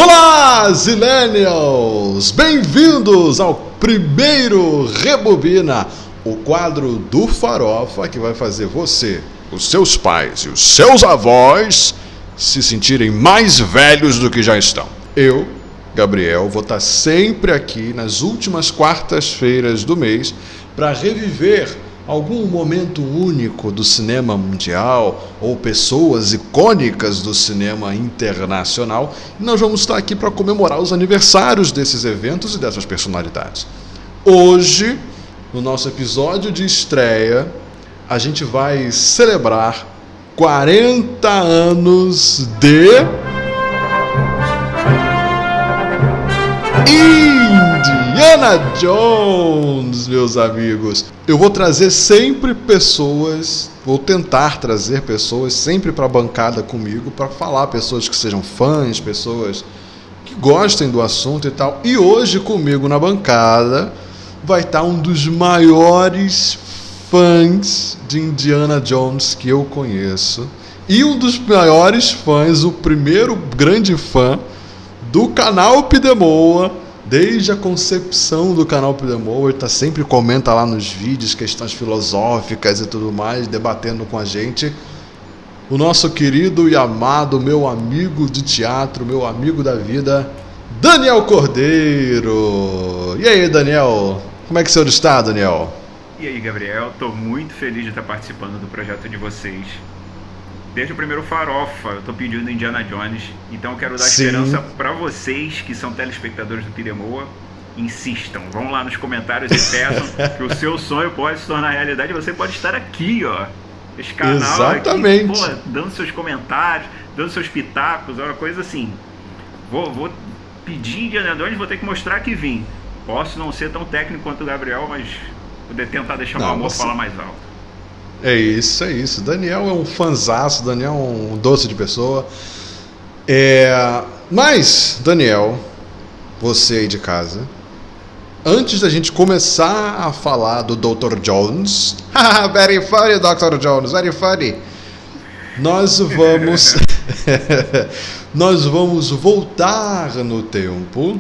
Olá, Zillennials! Bem-vindos ao primeiro Rebobina, o quadro do Farofa que vai fazer você, os seus pais e os seus avós se sentirem mais velhos do que já estão. Eu, Gabriel, vou estar sempre aqui nas últimas quartas-feiras do mês para reviver algum momento único do cinema mundial ou pessoas icônicas do cinema internacional. E nós vamos estar aqui para comemorar os aniversários desses eventos e dessas personalidades. Hoje, no nosso episódio de estreia, a gente vai celebrar 40 anos de Indiana Jones, meus amigos. Eu vou trazer sempre pessoas, vou tentar trazer pessoas sempre para a bancada comigo, para falar, pessoas que sejam fãs, pessoas que gostem do assunto e tal. E hoje comigo na bancada vai estar um dos maiores fãs de Indiana Jones que eu conheço. E um dos maiores fãs, o primeiro grande fã do canal Pidemoa, desde a concepção do canal Pidemoa, ele sempre comenta lá nos vídeos questões filosóficas e tudo mais, debatendo com a gente. O nosso querido e amado, meu amigo de teatro, meu amigo da vida, Daniel Cordeiro. E aí, Daniel? Como é que o senhor está, Daniel? E aí, Gabriel? Estou muito feliz de estar participando do projeto de vocês. Desde o primeiro Farofa, eu tô pedindo Indiana Jones, então eu quero dar esperança para vocês que são telespectadores do Pidemoa. Insistam, vão lá nos comentários e peçam que o seu sonho pode se tornar realidade. Você pode estar aqui, ó, esse canal. Exatamente. Aqui, dando seus comentários, dando seus pitacos, uma coisa assim. Vou pedir Indiana Jones, vou ter que mostrar que vim. Posso não ser tão técnico quanto o Gabriel, mas vou tentar deixar meu amor falar mais alto. É isso. Daniel é um fanzaço, Daniel é um doce de pessoa. Mas, Daniel, você aí de casa, antes da gente começar a falar do Dr. Jones, very funny, Dr. Jones, very funny, nós vamos voltar no tempo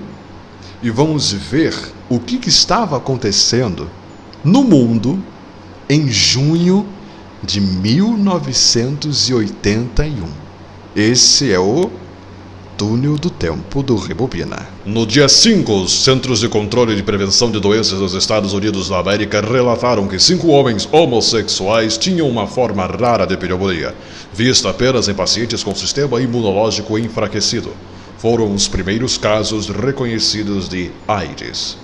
e vamos ver o que estava acontecendo no mundo em junho de 1981. Esse é o Túnel do Tempo do Rebobina. No dia 5, os Centros de Controle de Prevenção de Doenças dos Estados Unidos da América relataram que 5 homens homossexuais tinham uma forma rara de pneumonia, vista apenas em pacientes com sistema imunológico enfraquecido. Foram os primeiros casos reconhecidos de AIDS.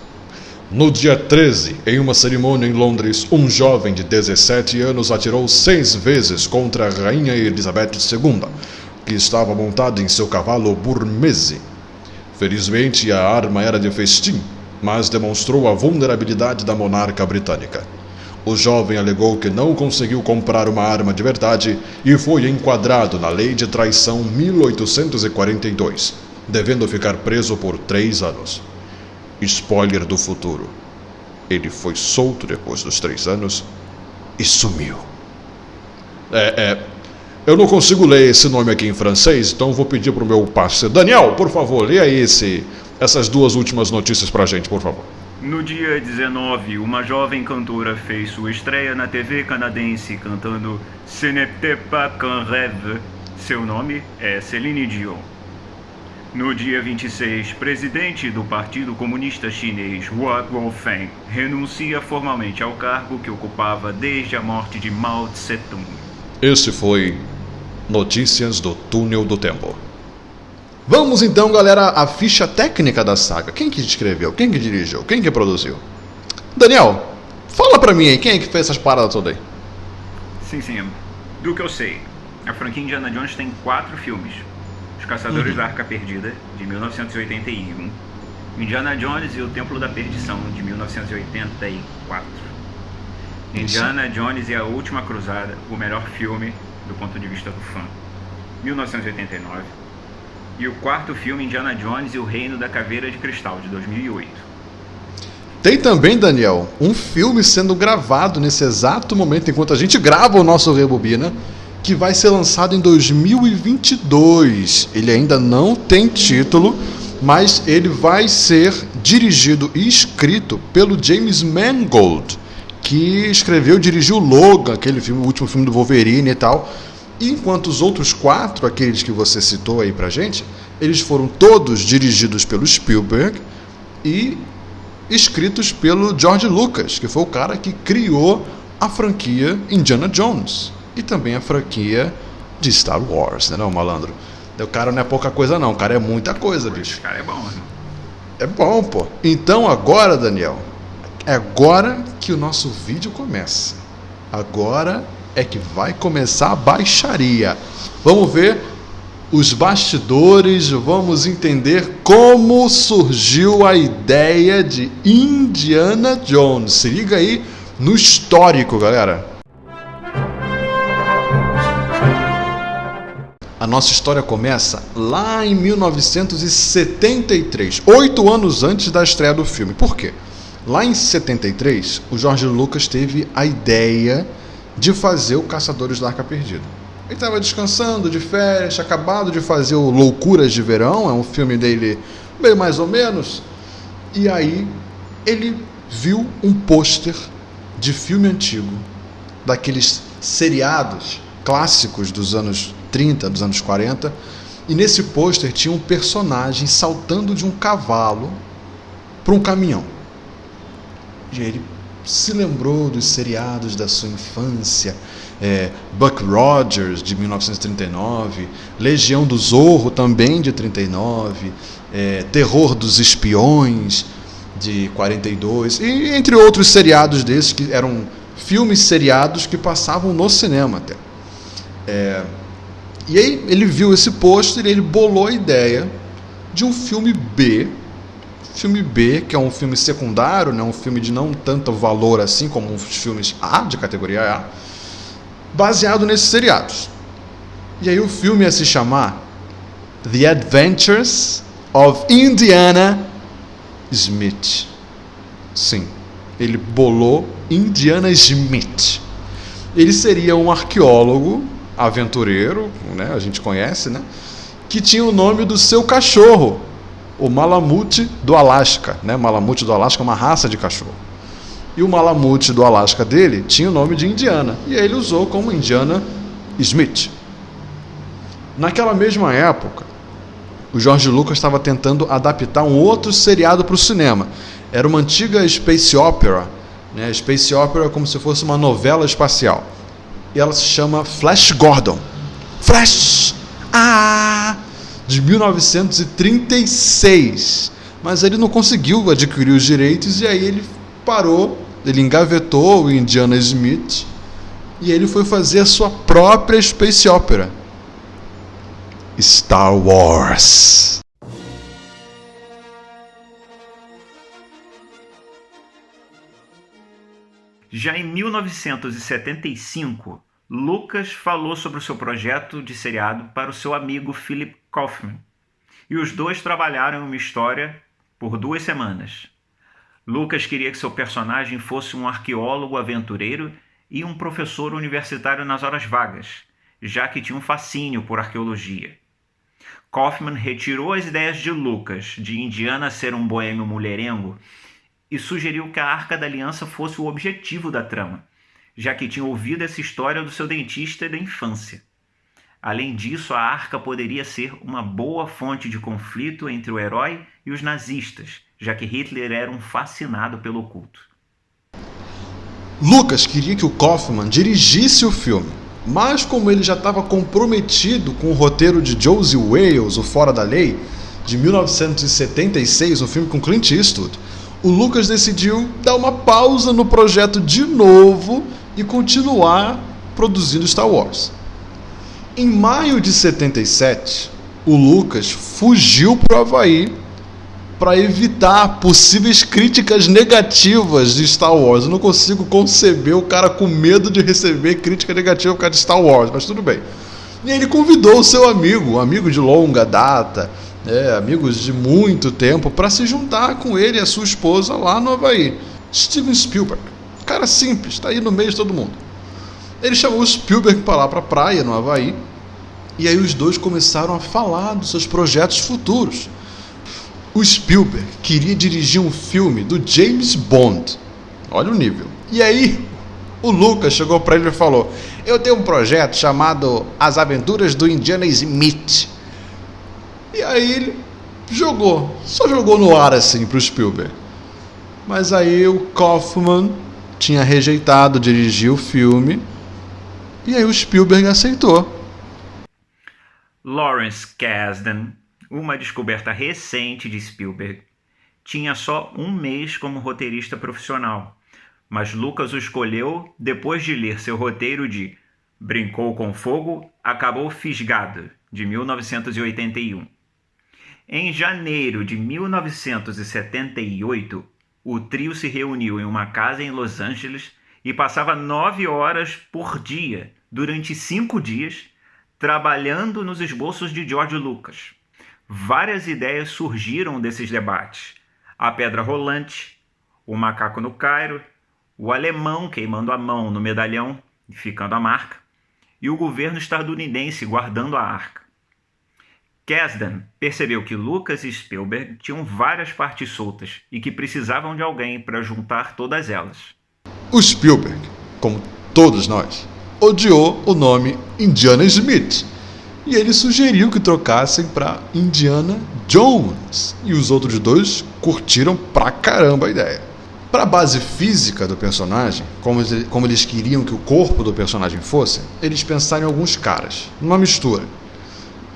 No dia 13, em uma cerimônia em Londres, um jovem de 17 anos atirou 6 vezes contra a rainha Elizabeth II, que estava montada em seu cavalo Burmese. Felizmente, a arma era de festim, mas demonstrou a vulnerabilidade da monarca britânica. O jovem alegou que não conseguiu comprar uma arma de verdade e foi enquadrado na Lei de Traição 1842, devendo ficar preso por 3 anos. Spoiler do futuro: ele foi solto depois dos 3 anos e sumiu. Eu não consigo ler esse nome aqui em francês, então vou pedir pro meu parceiro Daniel, por favor, lê aí essas 2 últimas notícias pra gente, por favor. No dia 19, uma jovem cantora fez sua estreia na TV canadense cantando Ce n'était pas qu'un rêve. Seu nome é Celine Dion. No dia 26, presidente do Partido Comunista Chinês, Hua Guofeng, renuncia formalmente ao cargo que ocupava desde a morte de Mao Tse-tung. Esse foi Notícias do Túnel do Tempo. Vamos então, galera, à ficha técnica da saga. Quem que escreveu? Quem que dirigiu? Quem que produziu? Daniel, fala pra mim aí, quem é que fez essas paradas todas aí? Sim. Do que eu sei, a franquia Indiana Jones tem 4 filmes. Os Caçadores da Arca Perdida, de 1981, Indiana Jones e o Templo da Perdição, de 1984, Indiana Jones e a Última Cruzada, o melhor filme do ponto de vista do fã, 1989, e o 4º filme, Indiana Jones e o Reino da Caveira de Cristal, de 2008. Tem também, Daniel, um filme sendo gravado nesse exato momento, enquanto a gente grava o nosso Rebobina, que vai ser lançado em 2022. Ele ainda não tem título, mas ele vai ser dirigido e escrito pelo James Mangold, que escreveu e dirigiu Logan, aquele filme, o último filme do Wolverine e tal. E enquanto os outros 4, aqueles que você citou aí pra gente, eles foram todos dirigidos pelo Spielberg e escritos pelo George Lucas, que foi o cara que criou a franquia Indiana Jones e também a franquia de Star Wars, né, não, malandro? O cara não é pouca coisa não, o cara é muita coisa, bicho. O cara é bom, né? É bom, pô. Então agora, Daniel, é agora que o nosso vídeo começa. Agora é que vai começar a baixaria. Vamos ver os bastidores, vamos entender como surgiu a ideia de Indiana Jones. Se liga aí no histórico, galera. A nossa história começa lá em 1973, 8 anos antes da estreia do filme. Por quê? Lá em 73, o George Lucas teve a ideia de fazer o Caçadores da Arca Perdida. Ele estava descansando, de férias, tinha acabado de fazer o Loucuras de Verão, é um filme dele meio mais ou menos, e aí ele viu um pôster de filme antigo, daqueles seriados clássicos dos anos 30, dos anos 40, e nesse pôster tinha um personagem saltando de um cavalo para um caminhão. E ele se lembrou dos seriados da sua infância, Buck Rogers, de 1939, Legião do Zorro, também de 39, Terror dos Espiões, de 42, e entre outros seriados desses, que eram filmes seriados que passavam no cinema até. E aí ele viu esse pôster e ele bolou a ideia de um filme B, que é um filme secundário, né, um filme de não tanto valor assim como os filmes A, de categoria A, baseado nesses seriados. E aí o filme ia se chamar The Adventures of Indiana Smith. Sim, ele bolou Indiana Smith. Ele seria um arqueólogo, aventureiro, né, a gente conhece, né, que tinha o nome do seu cachorro, o Malamute do Alasca, né? Malamute do Alasca é uma raça de cachorro. E o Malamute do Alasca dele tinha o nome de Indiana, e aí ele usou como Indiana Smith. Naquela mesma época, o George Lucas estava tentando adaptar um outro seriado para o cinema. Era uma antiga space opera, né? Space opera é como se fosse uma novela espacial. E ela se chama Flash Gordon. Flash! De 1936. Mas ele não conseguiu adquirir os direitos e aí ele parou, ele engavetou o Indiana Smith e ele foi fazer a sua própria space opera, Star Wars. Já em 1975, Lucas falou sobre o seu projeto de seriado para o seu amigo Philip Kaufman, e os dois trabalharam em uma história por 2 semanas. Lucas queria que seu personagem fosse um arqueólogo aventureiro e um professor universitário nas horas vagas, já que tinha um fascínio por arqueologia. Kaufman retirou as ideias de Lucas de Indiana ser um boêmio mulherengo e sugeriu que a Arca da Aliança fosse o objetivo da trama, já que tinha ouvido essa história do seu dentista da infância. Além disso, a Arca poderia ser uma boa fonte de conflito entre o herói e os nazistas, já que Hitler era um fascinado pelo oculto. Lucas queria que o Kaufman dirigisse o filme, mas como ele já estava comprometido com o roteiro de Josie Wales, O Fora da Lei, de 1976, um filme com Clint Eastwood, o Lucas decidiu dar uma pausa no projeto de novo e continuar produzindo Star Wars. Em maio de 77, o Lucas fugiu para o Havaí para evitar possíveis críticas negativas de Star Wars. Eu não consigo conceber o cara com medo de receber crítica negativa por causa de Star Wars, mas tudo bem. E ele convidou o seu amigo, um amigo de longa data, amigos de muito tempo, para se juntar com ele e a sua esposa lá no Havaí. Steven Spielberg. Cara simples, está aí no meio de todo mundo. Ele chamou o Spielberg para lá para a praia, no Havaí, e aí os dois começaram a falar dos seus projetos futuros. O Spielberg queria dirigir um filme do James Bond. Olha o nível. E aí, o Lucas chegou para ele e falou: eu tenho um projeto chamado As Aventuras do Indiana Smith. E aí ele só jogou no ar assim pro Spielberg. Mas aí o Kaufman tinha rejeitado dirigir o filme, e aí o Spielberg aceitou. Lawrence Kasdan, uma descoberta recente de Spielberg, tinha só um mês como roteirista profissional, mas Lucas o escolheu depois de ler seu roteiro de Brincou com Fogo, Acabou Fisgado, de 1981. Em janeiro de 1978, o trio se reuniu em uma casa em Los Angeles e passava 9 horas por dia, durante 5 dias, trabalhando nos esboços de George Lucas. Várias ideias surgiram desses debates: a pedra rolante, o macaco no Cairo, o alemão queimando a mão no medalhão e ficando a marca, e o governo estadunidense guardando a arca. Kasdan percebeu que Lucas e Spielberg tinham várias partes soltas e que precisavam de alguém para juntar todas elas. O Spielberg, como todos nós, odiou o nome Indiana Smith, e ele sugeriu que trocassem para Indiana Jones, e os outros dois curtiram pra caramba a ideia. Para a base física do personagem, como eles queriam que o corpo do personagem fosse, eles pensaram em alguns caras, numa mistura.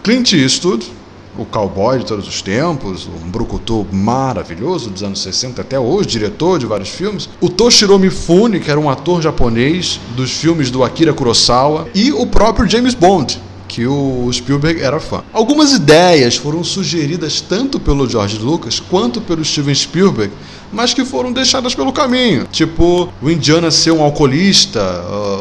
Clint Eastwood, o cowboy de todos os tempos, um brucutu maravilhoso dos anos 60 até hoje, diretor de vários filmes. O Toshiro Mifune, que era um ator japonês dos filmes do Akira Kurosawa. E o próprio James Bond, que o Spielberg era fã. Algumas ideias foram sugeridas tanto pelo George Lucas quanto pelo Steven Spielberg, mas que foram deixadas pelo caminho. Tipo, o Indiana ser um alcoolista,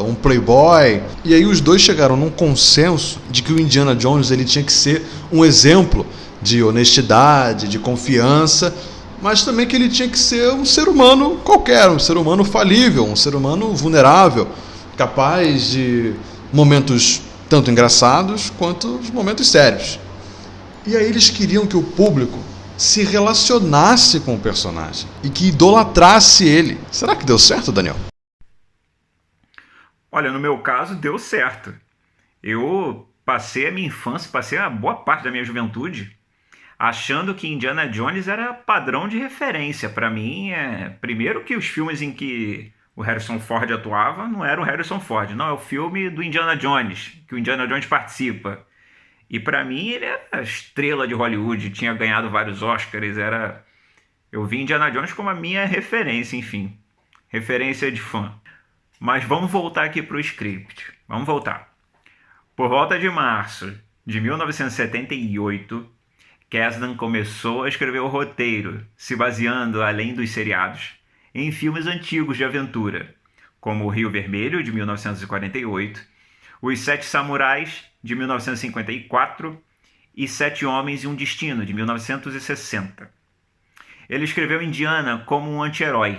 um playboy. E aí os dois chegaram num consenso de que o Indiana Jones ele tinha que ser um exemplo de honestidade, de confiança, mas também que ele tinha que ser um ser humano qualquer, um ser humano falível, um ser humano vulnerável, capaz de momentos tanto engraçados quanto os momentos sérios. E aí eles queriam que o público se relacionasse com o personagem e que idolatrasse ele. Será que deu certo, Daniel? Olha, no meu caso, deu certo. Eu passei a minha infância, passei a boa parte da minha juventude achando que Indiana Jones era padrão de referência. Para mim, primeiro que os filmes em que o Harrison Ford atuava não era o Harrison Ford, não, é o filme do Indiana Jones, que o Indiana Jones participa. E para mim ele era a estrela de Hollywood, tinha ganhado vários Oscars, eu vi Indiana Jones como a minha referência, enfim, referência de fã. Mas vamos voltar aqui para o script, vamos voltar. Por volta de março de 1978, Kasdan começou a escrever o roteiro, se baseando, além dos seriados, em filmes antigos de aventura, como O Rio Vermelho, de 1948, Os Sete Samurais, de 1954, e Sete Homens e um Destino, de 1960. Ele escreveu Indiana como um anti-herói,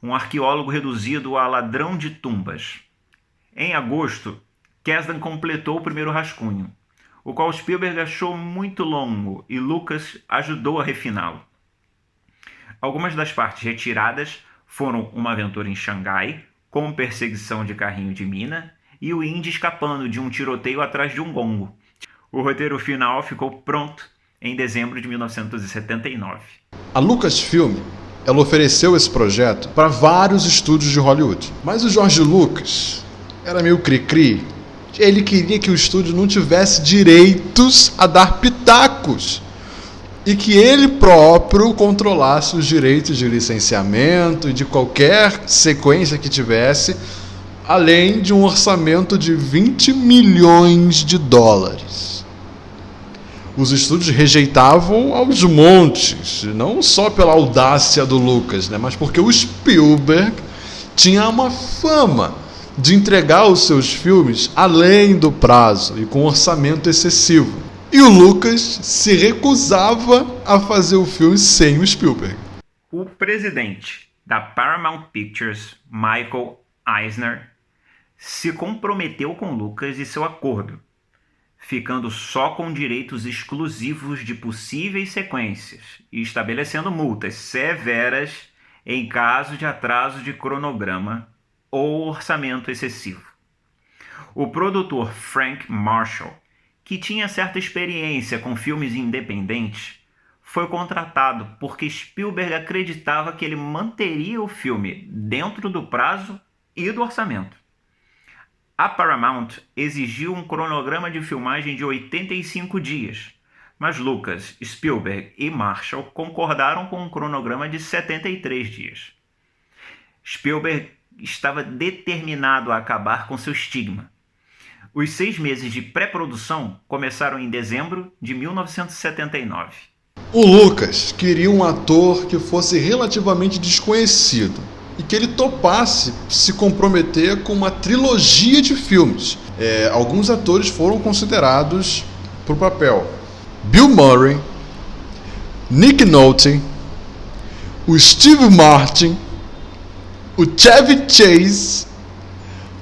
um arqueólogo reduzido a ladrão de tumbas. Em agosto, Kasdan completou o primeiro rascunho, o qual Spielberg achou muito longo e Lucas ajudou a refiná-lo. Algumas das partes retiradas foram uma aventura em Xangai, com perseguição de carrinho de mina, e o Indy escapando de um tiroteio atrás de um gongo. O roteiro final ficou pronto em dezembro de 1979. A Lucasfilm, ela ofereceu esse projeto para vários estúdios de Hollywood. Mas o George Lucas era meio cri-cri. Ele queria que o estúdio não tivesse direitos a dar pitacos e que ele próprio controlasse os direitos de licenciamento e de qualquer sequência que tivesse, além de um orçamento de 20 milhões de dólares. Os estúdios rejeitavam aos montes, não só pela audácia do Lucas, mas porque o Spielberg tinha uma fama de entregar os seus filmes além do prazo e com orçamento excessivo. E o Lucas se recusava a fazer o filme sem o Spielberg. O presidente da Paramount Pictures, Michael Eisner, se comprometeu com Lucas e seu acordo, ficando só com direitos exclusivos de possíveis sequências e estabelecendo multas severas em caso de atraso de cronograma ou orçamento excessivo. O produtor Frank Marshall, que tinha certa experiência com filmes independentes, foi contratado porque Spielberg acreditava que ele manteria o filme dentro do prazo e do orçamento. A Paramount exigiu um cronograma de filmagem de 85 dias, mas Lucas, Spielberg e Marshall concordaram com um cronograma de 73 dias. Spielberg estava determinado a acabar com seu estigma. Os 6 meses de pré-produção começaram em dezembro de 1979. O Lucas queria um ator que fosse relativamente desconhecido e que ele topasse se comprometer com uma trilogia de filmes. Alguns atores foram considerados para o papel: Bill Murray, Nick Nolte, o Steve Martin, o Chevy Chase,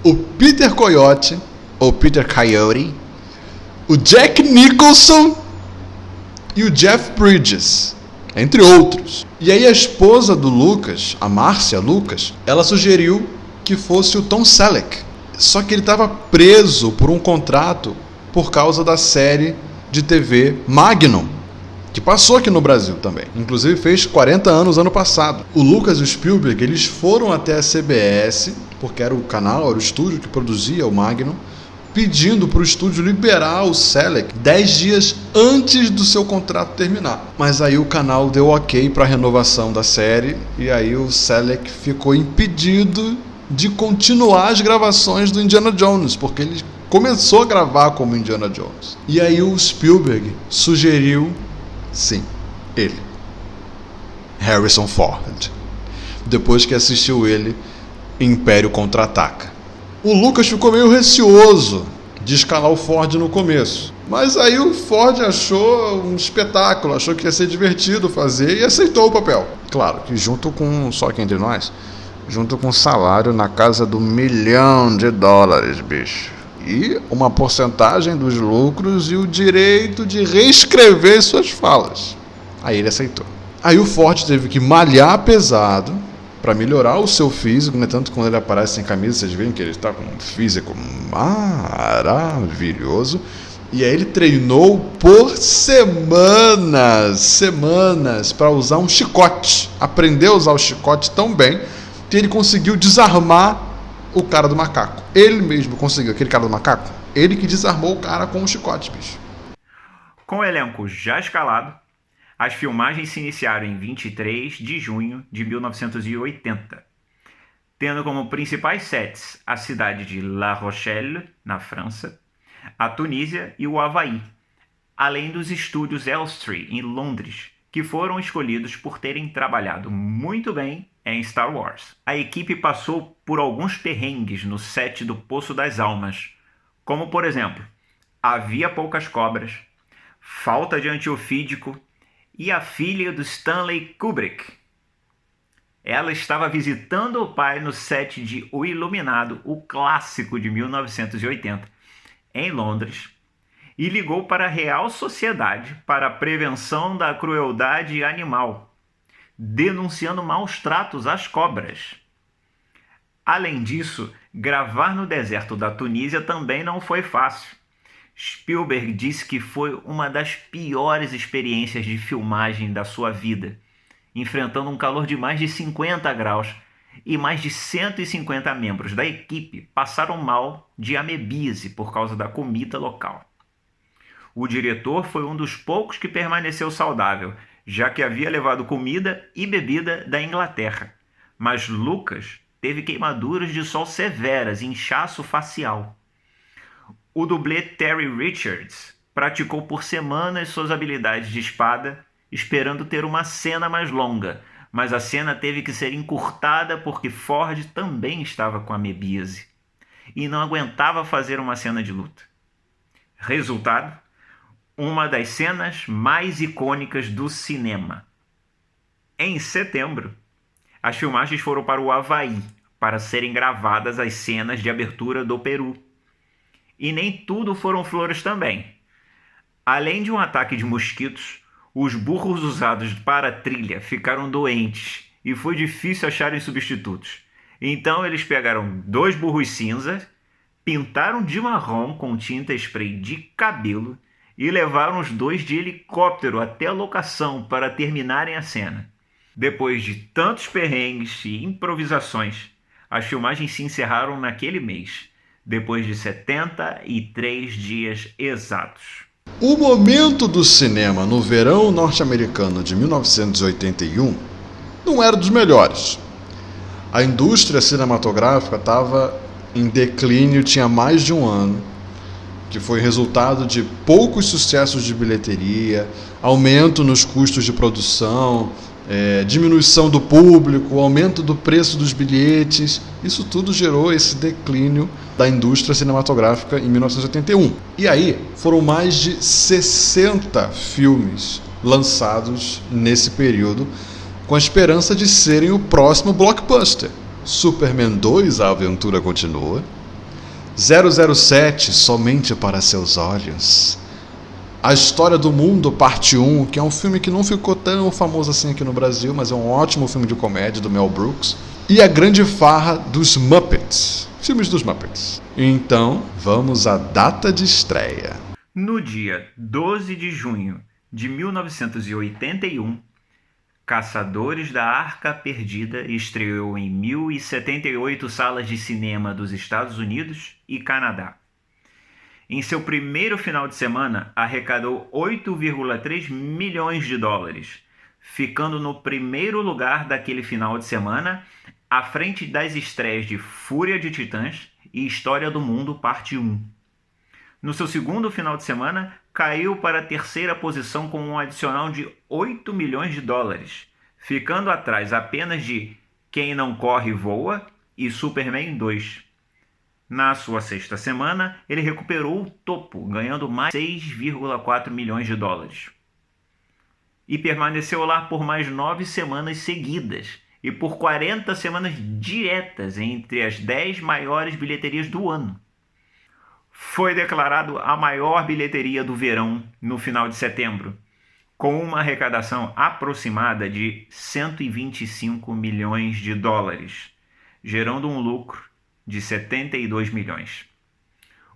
o Peter Coyote, ou Peter Coyote, o Jack Nicholson e o Jeff Bridges, entre outros. E aí a esposa do Lucas, a Marcia Lucas, ela sugeriu que fosse o Tom Selleck. Só que ele estava preso por um contrato por causa da série de TV Magnum, que passou aqui no Brasil também. Inclusive fez 40 anos ano passado. O Lucas e o Spielberg, eles foram até a CBS, porque era o canal, era o estúdio que produzia o Magnum, pedindo para o estúdio liberar o Selleck 10 dias antes do seu contrato terminar. Mas aí o canal deu ok para a renovação da série, e aí o Selleck ficou impedido de continuar as gravações do Indiana Jones, porque ele começou a gravar como Indiana Jones. E aí o Spielberg sugeriu, sim, ele, Harrison Ford, depois que assistiu ele em Império Contra-Ataca. O Lucas ficou meio receoso de escalar o Ford no começo, mas aí o Ford achou um espetáculo, achou que ia ser divertido fazer e aceitou o papel. Claro que junto com, só aqui entre nós, junto com um salário na casa do $1 milhão, bicho. E uma porcentagem dos lucros e o direito de reescrever suas falas. Aí ele aceitou. Aí o Ford teve que malhar pesado para melhorar o seu físico, né? Tanto quando ele aparece sem camisa, vocês veem que ele está com um físico maravilhoso. E aí ele treinou por semanas para usar um chicote. Aprendeu a usar o chicote tão bem que ele conseguiu desarmar o cara do macaco. Ele mesmo conseguiu, aquele cara do macaco. Ele que desarmou o cara com o chicote, bicho. Com o elenco já escalado, as filmagens se iniciaram em 23 de junho de 1980, tendo como principais sets a cidade de La Rochelle, na França, a Tunísia e o Havaí, além dos estúdios Elstree, em Londres, que foram escolhidos por terem trabalhado muito bem em Star Wars. A equipe passou por alguns perrengues no set do Poço das Almas, como, por exemplo, havia poucas cobras, falta de antiofídico e a filha do Stanley Kubrick. Ela estava visitando o pai no set de O Iluminado, o clássico de 1980, em Londres, e ligou para a Real Sociedade para a Prevenção da Crueldade Animal, denunciando maus tratos às cobras. Além disso, gravar no deserto da Tunísia também não foi fácil. Spielberg disse que foi uma das piores experiências de filmagem da sua vida, enfrentando um calor de mais de 50 graus, e mais de 150 membros da equipe passaram mal de amebíase por causa da comida local. O diretor foi um dos poucos que permaneceu saudável, já que havia levado comida e bebida da Inglaterra, mas Lucas teve queimaduras de sol severas e inchaço facial. O dublê Terry Richards praticou por semanas suas habilidades de espada, esperando ter uma cena mais longa, mas a cena teve que ser encurtada porque Ford também estava com amebíase e não aguentava fazer uma cena de luta. Resultado: uma das cenas mais icônicas do cinema. Em setembro, as filmagens foram para o Havaí, para serem gravadas as cenas de abertura do Peru. E nem tudo foram flores também. Além de um ataque de mosquitos, os burros usados para a trilha ficaram doentes e foi difícil acharem substitutos. Então eles pegaram 2 burros cinza, pintaram de marrom com tinta spray de cabelo e levaram os 2 de helicóptero até a locação para terminarem a cena. Depois de tantos perrengues e improvisações, as filmagens se encerraram naquele mês, depois de 73 dias exatos. O momento do cinema no verão norte-americano de 1981 não era dos melhores. A indústria cinematográfica estava em declínio tinha mais de um ano, que foi resultado de poucos sucessos de bilheteria, aumento nos custos de produção, diminuição do público, aumento do preço dos bilhetes. Isso tudo gerou esse declínio da indústria cinematográfica em 1981. E aí foram mais de 60 filmes lançados nesse período, com a esperança de serem o próximo blockbuster. Superman 2, A Aventura Continua, 007, Somente para Seus Olhos, A História do Mundo, Parte 1, que é um filme que não ficou tão famoso assim aqui no Brasil, mas é um ótimo filme de comédia do Mel Brooks, e A Grande Farra dos Muppets, filmes dos Muppets. Então, vamos à data de estreia. No dia 12 de junho de 1981, Caçadores da Arca Perdida estreou em 1.078 salas de cinema dos Estados Unidos e Canadá. Em seu primeiro final de semana, arrecadou 8,3 milhões de dólares, ficando no primeiro lugar daquele final de semana, à frente das estreias de Fúria de Titãs e História do Mundo, Parte 1. No seu segundo final de semana, caiu para a terceira posição com um adicional de 8 milhões de dólares, ficando atrás apenas de Quem Não Corre Voa e Superman 2. Na sua sexta semana, ele recuperou o topo, ganhando mais 6,4 milhões de dólares. E permaneceu lá por mais 9 semanas seguidas e por 40 semanas diretas entre as 10 maiores bilheterias do ano. Foi declarado a maior bilheteria do verão no final de setembro, com uma arrecadação aproximada de 125 milhões de dólares, gerando um lucro de 72 milhões.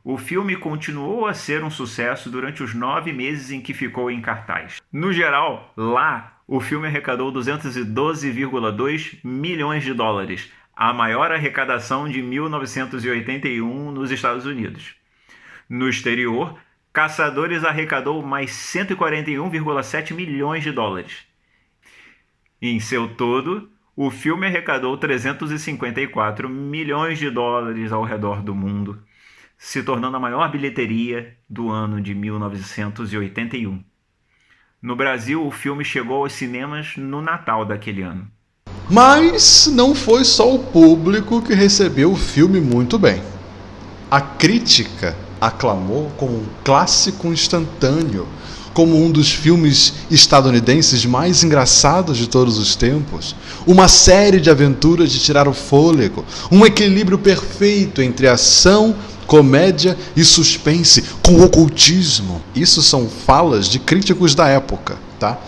O filme continuou a ser um sucesso durante os 9 meses em que ficou em cartaz. No geral, lá, o filme arrecadou 212,2 milhões de dólares, a maior arrecadação de 1981 nos Estados Unidos. No exterior, Caçadores arrecadou mais 141,7 milhões de dólares. Em seu todo, o filme arrecadou 354 milhões de dólares ao redor do mundo, se tornando a maior bilheteria do ano de 1981. No Brasil, o filme chegou aos cinemas no Natal daquele ano. Mas não foi só o público que recebeu o filme muito bem. A crítica aclamou como um clássico instantâneo, como um dos filmes estadunidenses mais engraçados de todos os tempos, uma série de aventuras de tirar o fôlego, um equilíbrio perfeito entre ação, comédia e suspense, com ocultismo. Isso são falas de críticos da época, tá?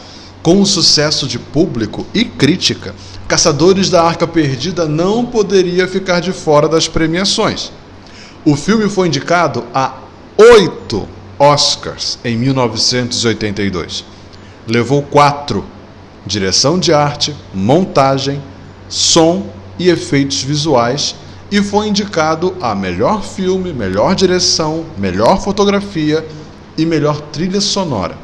Com o sucesso de público e crítica, Caçadores da Arca Perdida não poderia ficar de fora das premiações. O filme foi indicado a 8 Oscars em 1982. Levou 4: direção de arte, montagem, som e efeitos visuais, e foi indicado a melhor filme, melhor direção, melhor fotografia e melhor trilha sonora.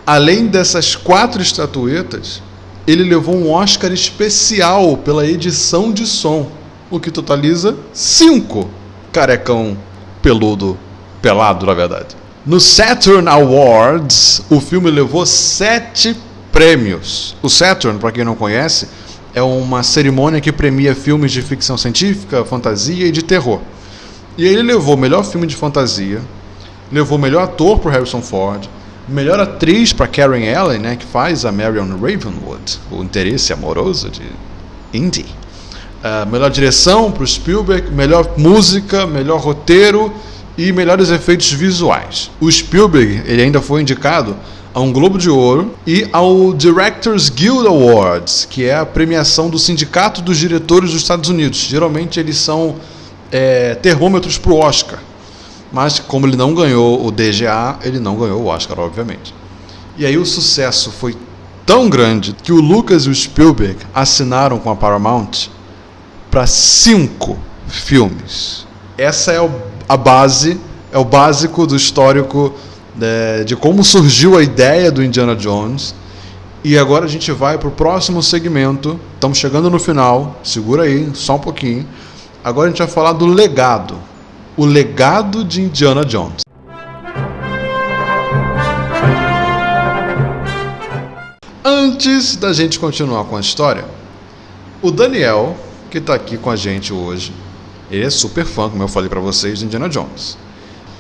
Além dessas 4 estatuetas, ele levou um Oscar especial pela edição de som, o que totaliza 5. Carecão peludo, pelado na verdade. No Saturn Awards, o filme levou 7 prêmios. O Saturn, para quem não conhece, é uma cerimônia que premia filmes de ficção científica, fantasia e de terror. E ele levou melhor filme de fantasia, levou melhor ator para Harrison Ford, melhor atriz para Karen Allen, né, que faz a Marion Ravenwood, o interesse amoroso de Indy. Melhor direção para o Spielberg, melhor música, melhor roteiro e melhores efeitos visuais. O Spielberg ele ainda foi indicado a um Globo de Ouro e ao Directors Guild Awards, que é a premiação do Sindicato dos Diretores dos Estados Unidos. Geralmente eles são termômetros para o Oscar, mas como ele não ganhou o DGA, ele não ganhou o Oscar, obviamente. E aí o sucesso foi tão grande que o Lucas e o Spielberg assinaram com a Paramount para 5 filmes. Essa é a base, é o básico do histórico de como surgiu a ideia do Indiana Jones. E agora a gente vai para o próximo segmento. Estamos chegando no final, segura aí, só um pouquinho. Agora a gente vai falar do legado. O legado de Indiana Jones. Antes da gente continuar com a história, o Daniel, que está aqui com a gente hoje, ele é super fã, como eu falei para vocês, de Indiana Jones.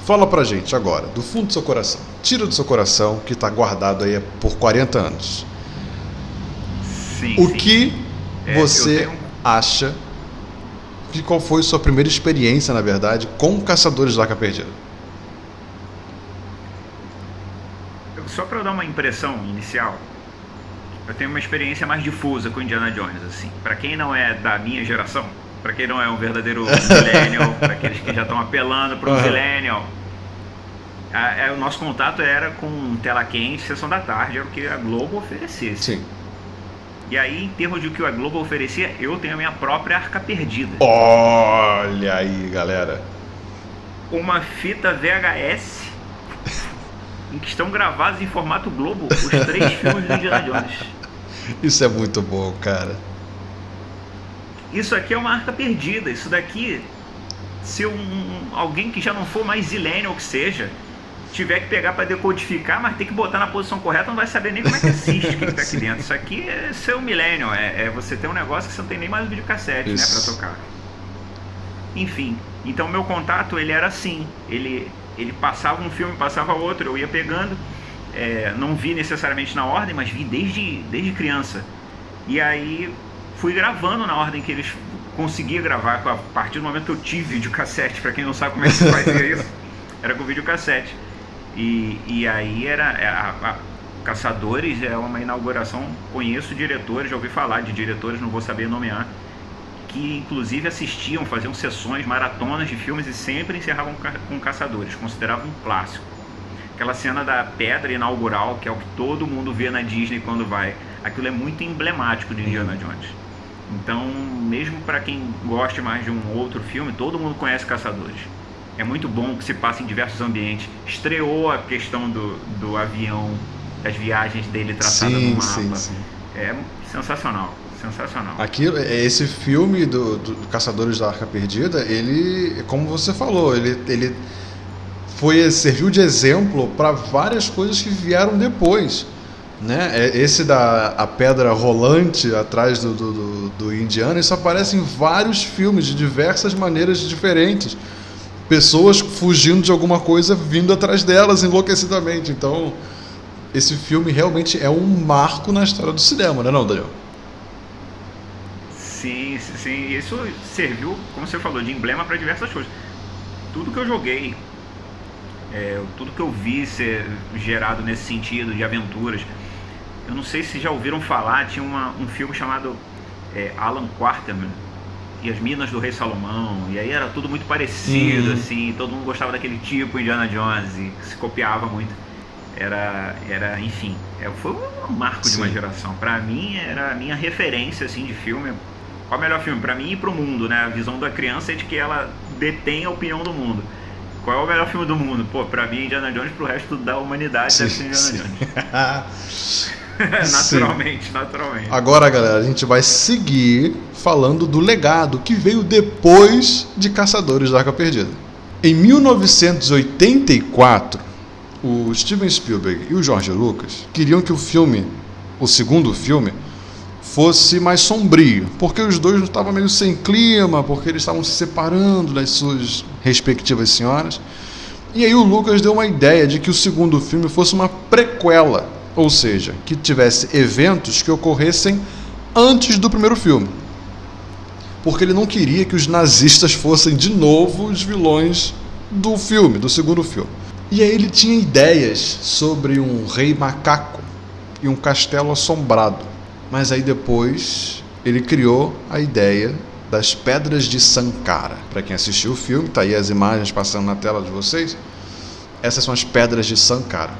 Fala pra gente agora, do fundo do seu coração. Tira do seu coração, que está guardado aí por 40 anos. Sim, o que você acha de qual foi sua primeira experiência, na verdade, com Caçadores da Arca Perdida? Só para eu dar uma impressão inicial, eu tenho uma experiência mais difusa com Indiana Jones, assim. Para quem não é da minha geração, para quem não é um verdadeiro millennial, para aqueles que já estão apelando para o millennial, o nosso contato era com tela quente, sessão da tarde, era o que a Globo oferecesse. Sim. E aí, em termos de o que a Globo oferecia, eu tenho a minha própria Arca Perdida. Olha aí, galera. Uma fita VHS em que estão gravados em formato Globo os 3 filmes do Indiana Jones. Isso é muito bom, cara. Isso aqui é uma Arca Perdida. Isso daqui, se alguém que já não for mais zillennial que seja, tiver que pegar para decodificar, mas tem que botar na posição correta, não vai saber nem como é que assiste o que tá aqui dentro. Isso aqui é ser um millennial, é você ter um negócio que você não tem nem mais videocassete, né, para tocar. Enfim, então meu contato, ele era assim, ele passava um filme, passava outro, eu ia pegando, não vi necessariamente na ordem, mas vi desde criança. E aí fui gravando na ordem que eles conseguiam gravar, a partir do momento que eu tive videocassete. Para quem não sabe como é que se fazia isso, era com videocassete. E aí era Caçadores, é uma inauguração. Conheço diretores, já ouvi falar de diretores, não vou saber nomear, que inclusive assistiam, faziam sessões, maratonas de filmes e sempre encerravam com Caçadores, consideravam um clássico. Aquela cena da pedra inaugural, que é o que todo mundo vê na Disney quando vai, aquilo é muito emblemático de Indiana Jones. Então, mesmo para quem goste mais de um outro filme, todo mundo conhece Caçadores. É muito bom que se passa em diversos ambientes. Estreou a questão do avião, das viagens dele traçadas no mapa. Sim. É sensacional. Sensacional. Aqui, esse filme do Caçadores da Arca Perdida, ele, como você falou, ele serviu de exemplo para várias coisas que vieram depois, né? Esse a pedra rolante atrás do Indiana, isso aparece em vários filmes de diversas maneiras diferentes. Pessoas fugindo de alguma coisa, vindo atrás delas enlouquecidamente. Então, esse filme realmente é um marco na história do cinema, né, não, Daniel? Sim, isso serviu, como você falou, de emblema para diversas coisas. Tudo que eu joguei, tudo que eu vi ser gerado nesse sentido de aventuras, eu não sei se já ouviram falar, tinha um filme chamado Alan Quarterman e as Minas do Rei Salomão, e aí era tudo muito parecido, assim, todo mundo gostava daquele tipo Indiana Jones e se copiava muito. Enfim, foi um marco de uma geração. Pra mim, era a minha referência, assim, de filme. Qual é o melhor filme? Pra mim e pro mundo, né? A visão da criança é de que ela detém a opinião do mundo. Qual é o melhor filme do mundo? Pô, pra mim, Indiana Jones, pro resto da humanidade deve ser Indiana Jones. Naturalmente. Agora, galera, a gente vai seguir falando do legado que veio depois de Caçadores da Arca Perdida. Em 1984, o Steven Spielberg e o George Lucas queriam que o segundo filme, fosse mais sombrio, porque os dois estavam meio sem clima, porque eles estavam se separando das suas respectivas senhoras. E aí o Lucas deu uma ideia de que o segundo filme fosse uma prequela, ou seja, que tivesse eventos que ocorressem antes do primeiro filme. porque ele não queria que os nazistas fossem de novo os vilões do filme, do segundo filme. E aí ele tinha ideias sobre um rei macaco e um castelo assombrado. Mas aí depois ele criou a ideia das Pedras de Sankara. Para quem assistiu o filme, tá aí as imagens passando na tela de vocês. Essas são as Pedras de Sankara.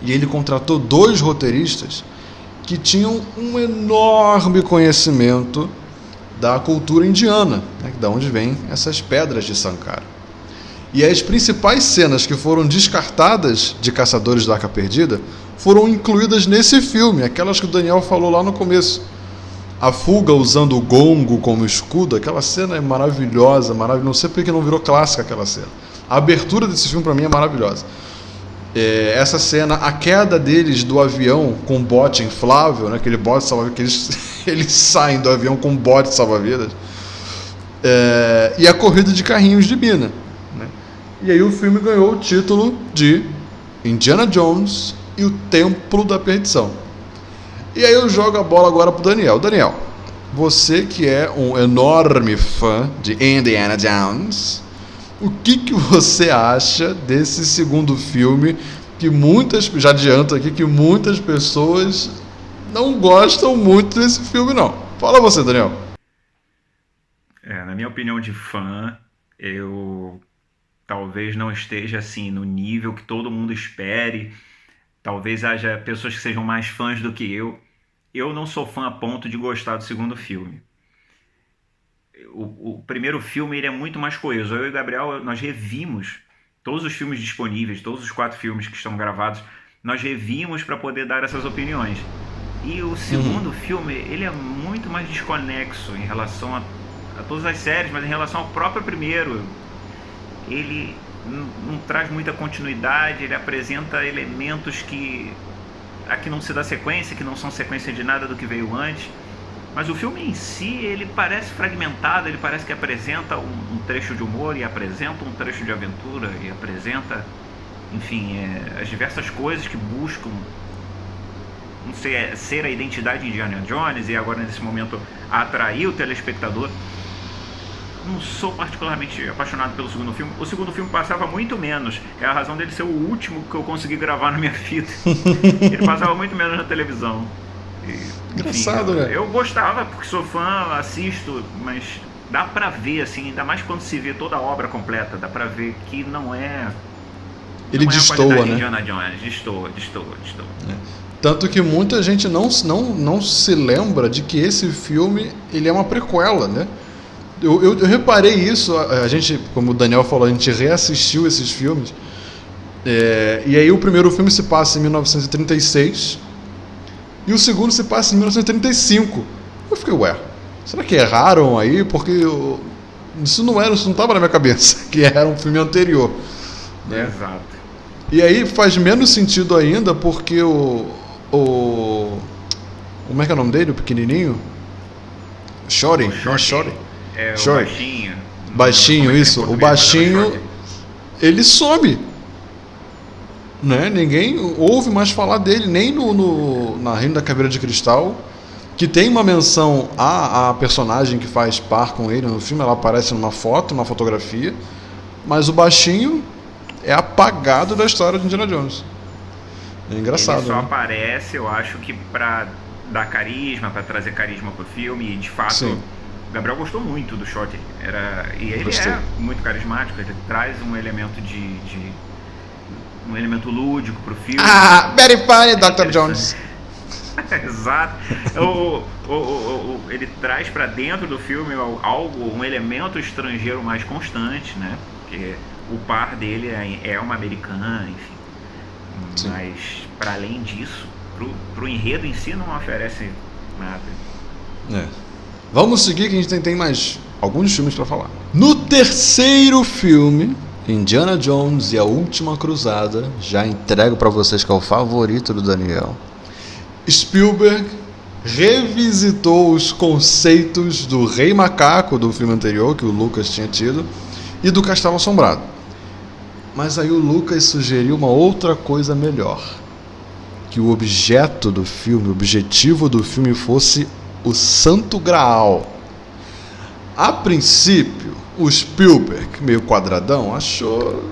E ele contratou 2 roteiristas que tinham um enorme conhecimento da cultura indiana, né, da onde vêm essas Pedras de Sankara. E as principais cenas que foram descartadas de Caçadores da Arca Perdida foram incluídas nesse filme, aquelas que o Daniel falou lá no começo. A fuga usando o gongo como escudo, aquela cena é maravilhosa, maravilhosa. Não sei porque não virou clássica aquela cena. A abertura desse filme para mim é maravilhosa. Essa cena, a queda deles do avião com bote inflável, né, aquele bote salva-vidas, que eles saem do avião com bote salva-vidas, e a corrida de carrinhos de mina. Né? E aí o filme ganhou o título de Indiana Jones e o Templo da Perdição. E aí eu jogo a bola agora pro Daniel. Daniel, você que é um enorme fã de Indiana Jones, o que você acha desse segundo filme que já adianto aqui que muitas pessoas não gostam muito desse filme não. Fala você, Daniel. Na minha opinião de fã, eu talvez não esteja assim no nível que todo mundo espere. Talvez haja pessoas que sejam mais fãs do que eu. Eu não sou fã a ponto de gostar do segundo filme. O primeiro filme ele é muito mais coeso. Eu e o Gabriel, nós revimos todos os filmes disponíveis, todos os 4 filmes que estão gravados, nós revimos para poder dar essas opiniões. E o segundo filme, ele é muito mais desconexo em relação a todas as séries, mas em relação ao próprio primeiro. Ele não traz muita continuidade, ele apresenta elementos que aqui não se dá sequência, que não são sequência de nada do que veio antes. Mas o filme em si, ele parece fragmentado, ele parece que apresenta um trecho de humor e apresenta um trecho de aventura e apresenta, enfim, as diversas coisas que buscam, não sei, ser a identidade de Indiana Jones e agora nesse momento atrair o telespectador. Não sou particularmente apaixonado pelo segundo filme. O segundo filme passava muito menos. É a razão dele ser o último que eu consegui gravar na minha fita. Ele passava muito menos na televisão. Engraçado, né? Eu gostava, porque sou fã, assisto, mas dá pra ver, assim, ainda mais quando se vê toda a obra completa, dá pra ver que não é... Ele destoa, né? Indiana Jones, destoa. Tanto que muita gente não se lembra de que esse filme ele é uma prequela, né? Eu reparei isso, a gente, como o Daniel falou, a gente reassistiu esses filmes, e aí o primeiro filme se passa em 1936 e o segundo se passa em 1935. Eu fiquei, será que erraram aí? Porque isso não estava na minha cabeça, que era um filme anterior, né? Exato. E aí faz menos sentido ainda porque como é que é o nome dele, o pequenininho? Shorty, não é Shorty? O baixinho. Baixinho, isso. O baixinho, ele some. Né? Ninguém ouve mais falar dele, nem na Reino da Caveira de Cristal, que tem uma menção a personagem que faz par com ele no filme, ela aparece numa foto, uma fotografia, mas o baixinho é apagado da história de Indiana Jones. É engraçado. Ele só né? aparece, eu acho que pra dar carisma, pra trazer carisma pro filme, e de fato... Sim. O Gabriel gostou muito do Shorty. E ele Gostei. é muito carismático, ele traz um elemento um elemento lúdico pro filme. Very funny, Dr. Jones. Exato. Ele traz pra dentro do filme um elemento estrangeiro mais constante, né? Porque o par dele é uma americana, enfim. Sim. Mas, para além disso, pro enredo em si não oferece nada. Vamos seguir que a gente tem mais alguns filmes para falar. No terceiro filme, Indiana Jones e a Última Cruzada, já entrego para vocês que é o favorito do Daniel, Spielberg revisitou os conceitos do Rei Macaco do filme anterior, que o Lucas tinha tido, e do Castelo Assombrado. Mas aí o Lucas sugeriu uma outra coisa melhor, que o objetivo do filme fosse o Santo Graal. A princípio, o Spielberg, meio quadradão, achou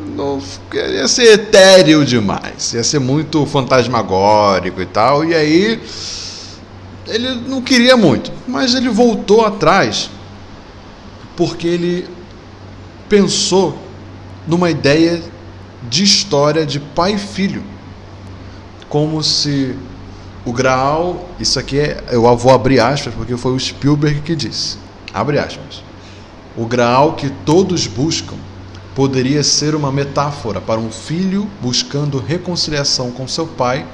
que ia ser etéreo demais, ia ser muito fantasmagórico e tal, e aí ele não queria muito, mas ele voltou atrás porque ele pensou numa ideia de história de pai e filho, como se o Graal, isso aqui eu vou abrir aspas porque foi o Spielberg que disse, abre aspas, o Graal que todos buscam poderia ser uma metáfora para um filho buscando reconciliação com seu pai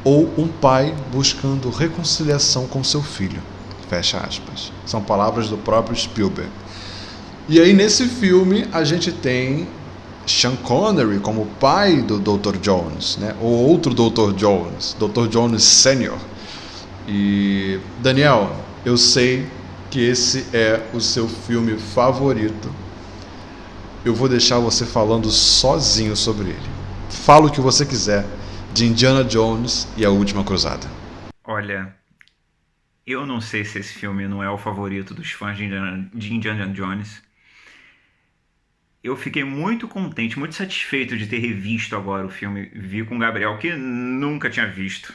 ou um pai buscando reconciliação com seu filho. Fecha aspas. São palavras do próprio Spielberg. E aí nesse filme a gente tem Sean Connery como pai do Dr. Jones, né? Ou outro Dr. Jones, Dr. Jones Sr. E Daniel, eu sei que esse é o seu filme favorito. Eu vou deixar você falando sozinho sobre ele. Fala o que você quiser de Indiana Jones e a Última Cruzada. Olha, eu não sei se esse filme não é o favorito dos fãs de Indiana Jones. Eu fiquei muito contente, muito satisfeito de ter revisto agora o filme. Vi com o Gabriel, que nunca tinha visto.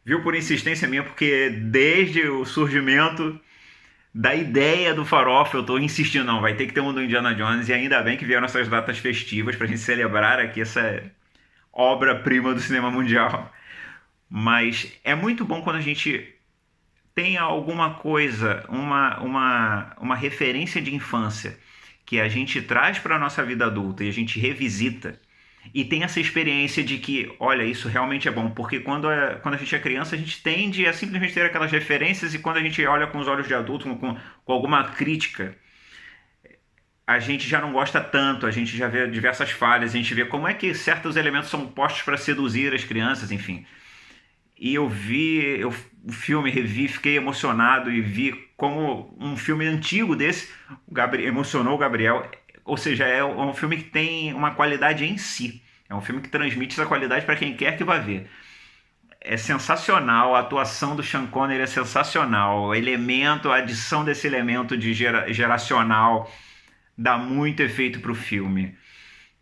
Viu por insistência minha, porque desde o surgimento da ideia do Farofa, eu tô insistindo, não, vai ter que ter um do Indiana Jones, e ainda bem que vieram essas datas festivas pra gente celebrar aqui essa obra-prima do cinema mundial. Mas é muito bom quando a gente tem alguma coisa, uma referência de infância que a gente traz para a nossa vida adulta e a gente revisita e tem essa experiência de que, olha, isso realmente é bom, porque quando a gente é criança, a gente tende a simplesmente ter aquelas referências, e quando a gente olha com os olhos de adulto, com alguma crítica, a gente já não gosta tanto, a gente já vê diversas falhas, a gente vê como é que certos elementos são postos para seduzir as crianças, enfim. E o filme, revi, fiquei emocionado e vi como um filme antigo desse emocionou o Gabriel. Ou seja, é um filme que tem uma qualidade em si. É um filme que transmite essa qualidade para quem quer que vá ver. É sensacional, a atuação do Sean Connery é sensacional. A adição desse elemento geracional dá muito efeito para o filme.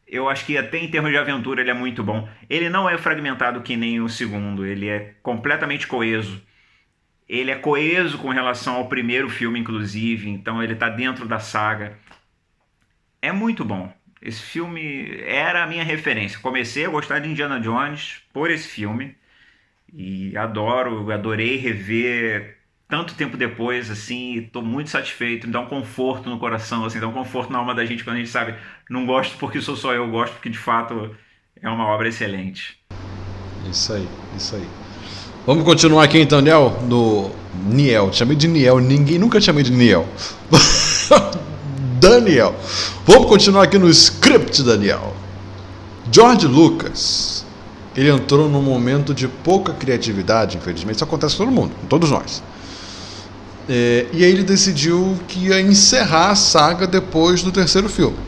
Eu acho que até em termos de aventura ele é muito bom. Ele não é fragmentado que nem o segundo, ele é completamente coeso. Ele é coeso com relação ao primeiro filme, inclusive, então ele está dentro da saga. É muito bom. Esse filme era a minha referência. Comecei a gostar de Indiana Jones por esse filme e adorei rever tanto tempo depois, assim, estou muito satisfeito, me dá um conforto no coração, assim, dá um conforto na alma da gente quando a gente sabe, não gosto porque sou só eu, gosto porque de fato é uma obra excelente. Isso aí. Vamos continuar aqui então, Niel, chamei de Niel, ninguém nunca chamei de Niel. Daniel. Vamos continuar aqui no script, Daniel. George Lucas, ele entrou num momento de pouca criatividade, infelizmente, isso acontece com todo mundo, com todos nós. E aí ele decidiu que ia encerrar a saga depois do terceiro filme.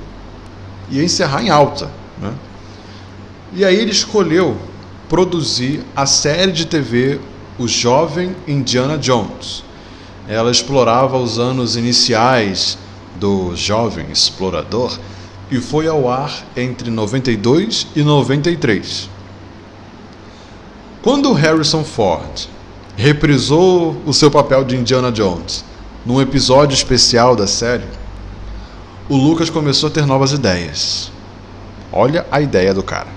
Ia encerrar em alta, né? E aí ele escolheu produzir a série de TV O Jovem Indiana Jones. Ela explorava os anos iniciais do jovem explorador e foi ao ar entre 92 e 93. Quando Harrison Ford reprisou o seu papel de Indiana Jones num episódio especial da série, o Lucas começou a ter novas ideias. Olha a ideia do cara.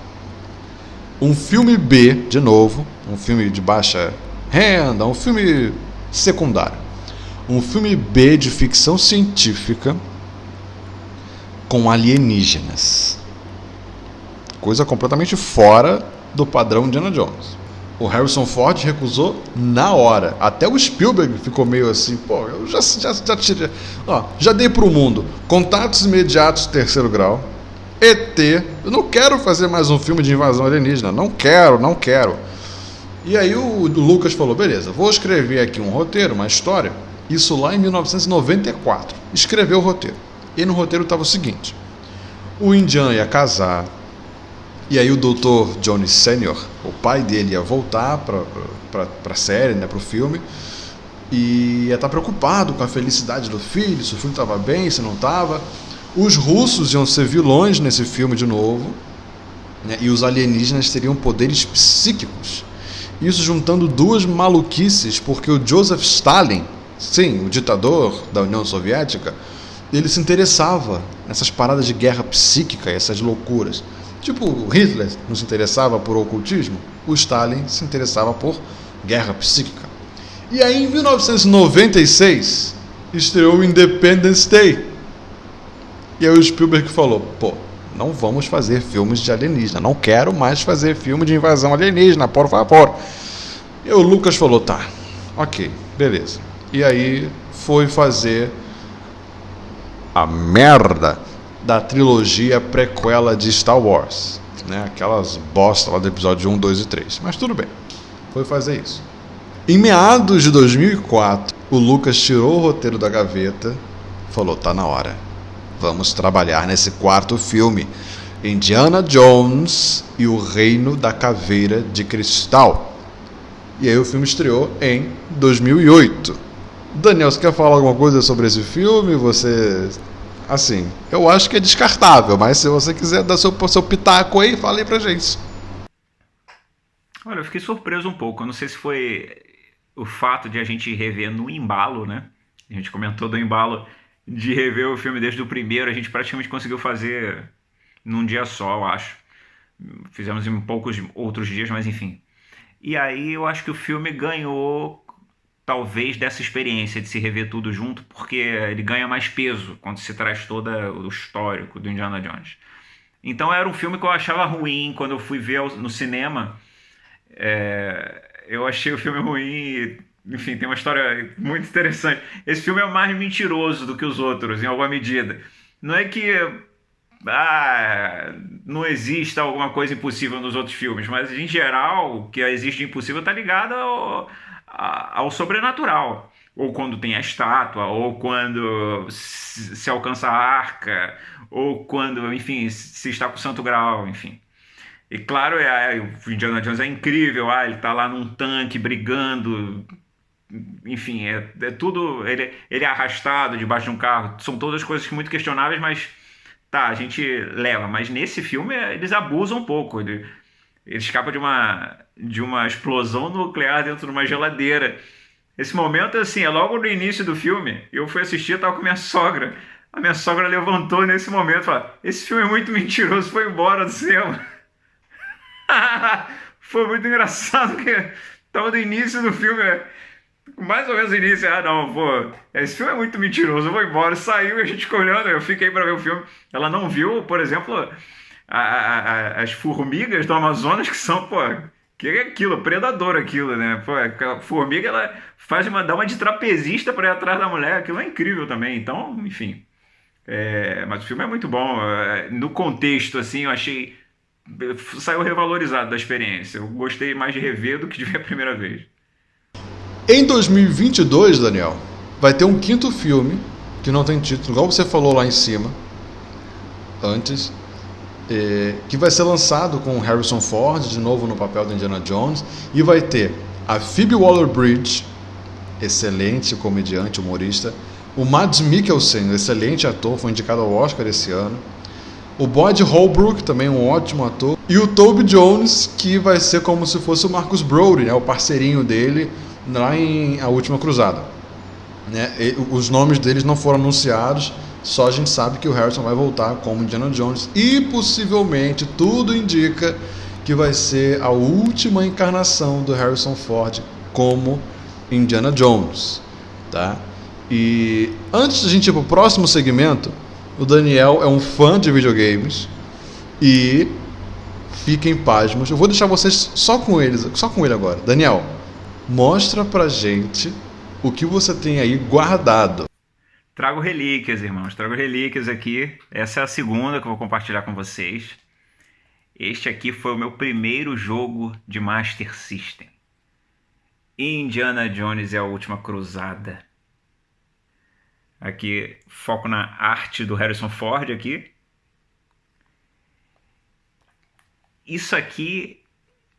Um filme B, de novo, um filme de baixa renda, um filme secundário. Um filme B de ficção científica com alienígenas. Coisa completamente fora do padrão Indiana Jones. O Harrison Ford recusou na hora. Até o Spielberg ficou meio assim, pô, eu já tirei. Ó, já dei pro mundo Contatos Imediatos Terceiro Grau, ET, eu não quero fazer mais um filme de invasão alienígena, não quero. E aí o Lucas falou, beleza, vou escrever aqui um roteiro, uma história. Isso lá em 1994. Escreveu o roteiro. E no roteiro estava o seguinte: o Indiana ia casar, e aí o Dr. Jones Sr., o pai dele, ia voltar para a série, né, para o filme, e ia estar preocupado com a felicidade do filho, se o filho estava bem, se não estava. Os russos iam ser vilões nesse filme de novo, né? E os alienígenas teriam poderes psíquicos. Isso juntando duas maluquices, porque o Joseph Stalin, sim, o ditador da União Soviética, ele se interessava nessas paradas de guerra psíquica, essas loucuras. Tipo, Hitler não se interessava por ocultismo, o Stalin se interessava por guerra psíquica. E aí, em 1996, estreou o Independence Day. E aí o Spielberg falou, pô, não vamos fazer filmes de alienígena, não quero mais fazer filme de invasão alienígena, por favor. E o Lucas falou, tá, ok, beleza. E aí foi fazer a merda da trilogia prequela de Star Wars, né? Aquelas bosta lá do episódio 1, 2 e 3. Mas tudo bem, foi fazer isso. Em meados de 2004, o Lucas tirou o roteiro da gaveta e falou, tá na hora. Vamos trabalhar nesse quarto filme, Indiana Jones e o Reino da Caveira de Cristal. E aí o filme estreou em 2008. Daniel, você quer falar alguma coisa sobre esse filme? Você... Assim, eu acho que é descartável, mas se você quiser dar seu pitaco aí, fala aí pra gente. Olha, eu fiquei surpreso um pouco. Eu não sei se foi o fato de a gente rever no embalo, né? A gente comentou do embalo de rever o filme desde o primeiro. A gente praticamente conseguiu fazer num dia só, eu acho. Fizemos em poucos outros dias, mas enfim. E aí eu acho que o filme ganhou, talvez, dessa experiência de se rever tudo junto, porque ele ganha mais peso quando se traz todo o histórico do Indiana Jones. Então era um filme que eu achava ruim quando eu fui ver no cinema. Eu achei o filme ruim e, enfim, tem uma história muito interessante. Esse filme é mais mentiroso do que os outros, em alguma medida. Não é que não exista alguma coisa impossível nos outros filmes, mas em geral o que existe impossível está ligado ao sobrenatural. Ou quando tem a estátua, ou quando se alcança a arca, ou quando, enfim, se está com o Santo Graal, enfim. E claro, o Indiana Jones é incrível, ele tá lá num tanque brigando, enfim, é tudo, ele é arrastado debaixo de um carro, são todas coisas muito questionáveis, mas tá, a gente leva. Mas nesse filme eles abusam um pouco, ele escapa de uma explosão nuclear dentro de uma geladeira. Esse momento, assim, é logo no início do filme, eu fui assistir, eu tava com minha sogra, a minha sogra levantou nesse momento e falou, esse filme é muito mentiroso, foi embora do cinema. Foi muito engraçado que tava no início do filme, mais ou menos no início. Não, pô, esse filme é muito mentiroso, eu vou embora. Saiu e a gente ficou olhando, eu fiquei pra ver o filme. Ela não viu, por exemplo, as formigas do Amazonas, que são, pô, que é aquilo, predador aquilo, né? Pô, a formiga, ela dá uma de trapezista pra ir atrás da mulher, aquilo é incrível também. Então, enfim. Mas o filme é muito bom. No contexto, assim, eu achei. Saiu revalorizado da experiência. Eu gostei mais de rever do que de ver a primeira vez. Em 2022, Daniel, vai ter um quinto filme que não tem título, igual você falou lá em cima, antes, que vai ser lançado com Harrison Ford, de novo no papel do Indiana Jones, e vai ter a Phoebe Waller-Bridge, excelente comediante, humorista, o Mads Mikkelsen, excelente ator, foi indicado ao Oscar esse ano, o Boyd Holbrook, também um ótimo ator, e o Toby Jones, que vai ser como se fosse o Marcus Brody, né, o parceirinho dele lá em A Última Cruzada, né? Os nomes deles não foram anunciados, só a gente sabe que o Harrison vai voltar como Indiana Jones e possivelmente tudo indica que vai ser a última encarnação do Harrison Ford como Indiana Jones, tá? E antes de a gente ir para o próximo segmento, o Daniel é um fã de videogames e fiquem pasmos. Eu vou deixar vocês só com ele agora. Daniel, mostra pra gente o que você tem aí guardado. Trago relíquias, irmãos. Trago relíquias aqui. Essa é a segunda que eu vou compartilhar com vocês. Este aqui foi o meu primeiro jogo de Master System. Indiana Jones e a Última Cruzada. Aqui, foco na arte do Harrison Ford aqui. Isso aqui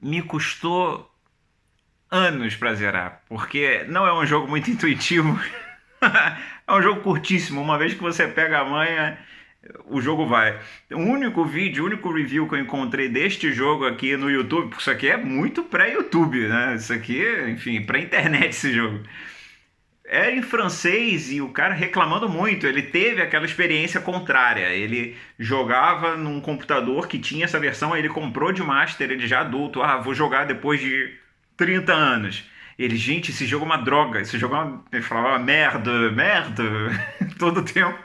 me custou anos pra zerar, porque não é um jogo muito intuitivo. É um jogo curtíssimo, uma vez que você pega a manha, o jogo vai. O único vídeo, o único review que eu encontrei deste jogo aqui no YouTube, porque isso aqui é muito pré-YouTube, né? Isso aqui, enfim, pré-internet esse jogo. Era em francês e o cara reclamando muito. Ele teve aquela experiência contrária. Ele jogava num computador que tinha essa versão, aí ele comprou de Master, ele já adulto. Ah, vou jogar depois de 30 anos. Ele, gente, esse jogo é uma droga. Esse jogo é uma... Ele falava merda, merda, todo tempo.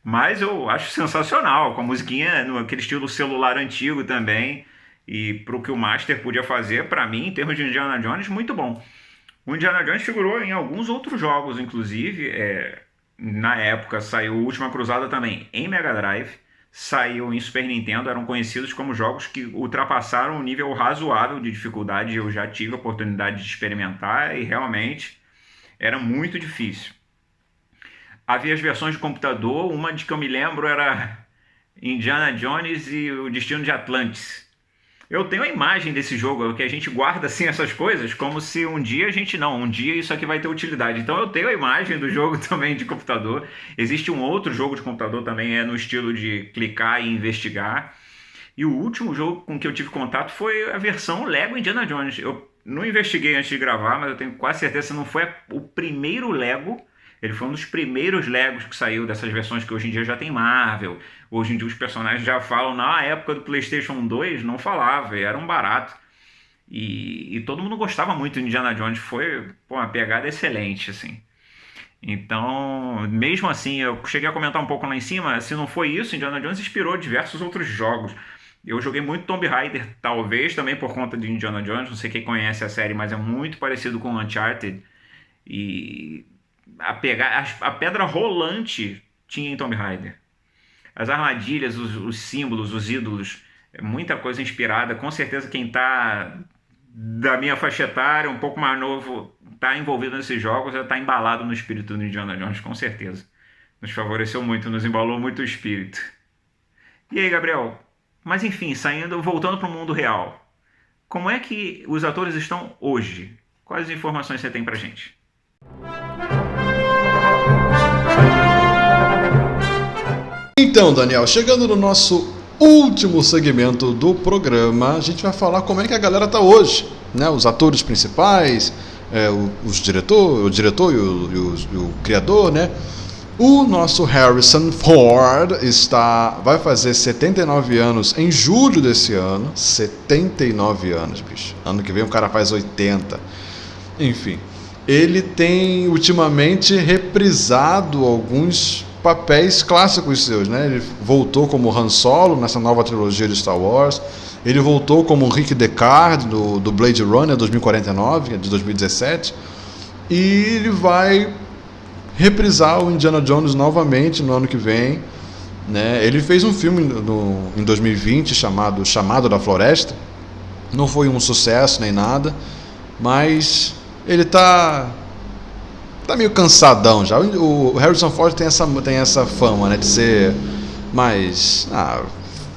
Mas eu acho sensacional, com a musiquinha naquele estilo celular antigo também. E pro que o Master podia fazer, pra mim, em termos de Indiana Jones, muito bom. O Indiana Jones figurou em alguns outros jogos, inclusive. Na época saiu Última Cruzada também em Mega Drive. Saiu em Super Nintendo, eram conhecidos como jogos que ultrapassaram um nível razoável de dificuldade. Eu já tive a oportunidade de experimentar e realmente era muito difícil. Havia as versões de computador, uma de que eu me lembro era Indiana Jones e o Destino de Atlantis. Eu tenho a imagem desse jogo, que a gente guarda assim essas coisas, como se um dia um dia isso aqui vai ter utilidade. Então eu tenho a imagem do jogo também de computador. Existe um outro jogo de computador também, no estilo de clicar e investigar. E o último jogo com que eu tive contato foi a versão Lego Indiana Jones. Eu não investiguei antes de gravar, mas eu tenho quase certeza que não foi o primeiro Lego. Ele foi um dos primeiros Legos que saiu dessas versões que hoje em dia já tem Marvel. Hoje em dia os personagens já falam. Na época do PlayStation 2 não falava, era um barato. E todo mundo gostava muito de Indiana Jones. Foi uma pegada excelente, assim. Então, mesmo assim, eu cheguei a comentar um pouco lá em cima. Se não foi isso, Indiana Jones inspirou diversos outros jogos. Eu joguei muito Tomb Raider, talvez também por conta de Indiana Jones. Não sei quem conhece a série, mas é muito parecido com Uncharted. E... a pedra rolante tinha em Tomb Raider. As armadilhas, os símbolos, os ídolos, muita coisa inspirada. Com certeza quem está da minha faixa etária, um pouco mais novo, está envolvido nesses jogos, já está embalado no espírito do Indiana Jones, com certeza. Nos favoreceu muito, nos embalou muito o espírito. E aí, Gabriel? Mas enfim, voltando para o mundo real. Como é que os atores estão hoje? Quais informações você tem pra gente? Então, Daniel, chegando no nosso último segmento do programa, a gente vai falar como é que a galera tá hoje, né? Os atores principais, o diretor e o criador, né? O nosso Harrison Ford vai fazer 79 anos em julho desse ano. 79 anos, bicho. Ano que vem o cara faz 80. Enfim, ele tem ultimamente reprisado alguns papéis clássicos seus, né? Ele voltou como Han Solo nessa nova trilogia de Star Wars. Ele voltou como Rick Deckard do Blade Runner 2049, de 2017. E ele vai reprisar o Indiana Jones novamente no ano que vem, né? Ele fez um filme em 2020 chamado Chamado da Floresta. Não foi um sucesso nem nada, mas ele tá meio cansadão já. O Harrison Ford tem essa fama, né, de ser mais...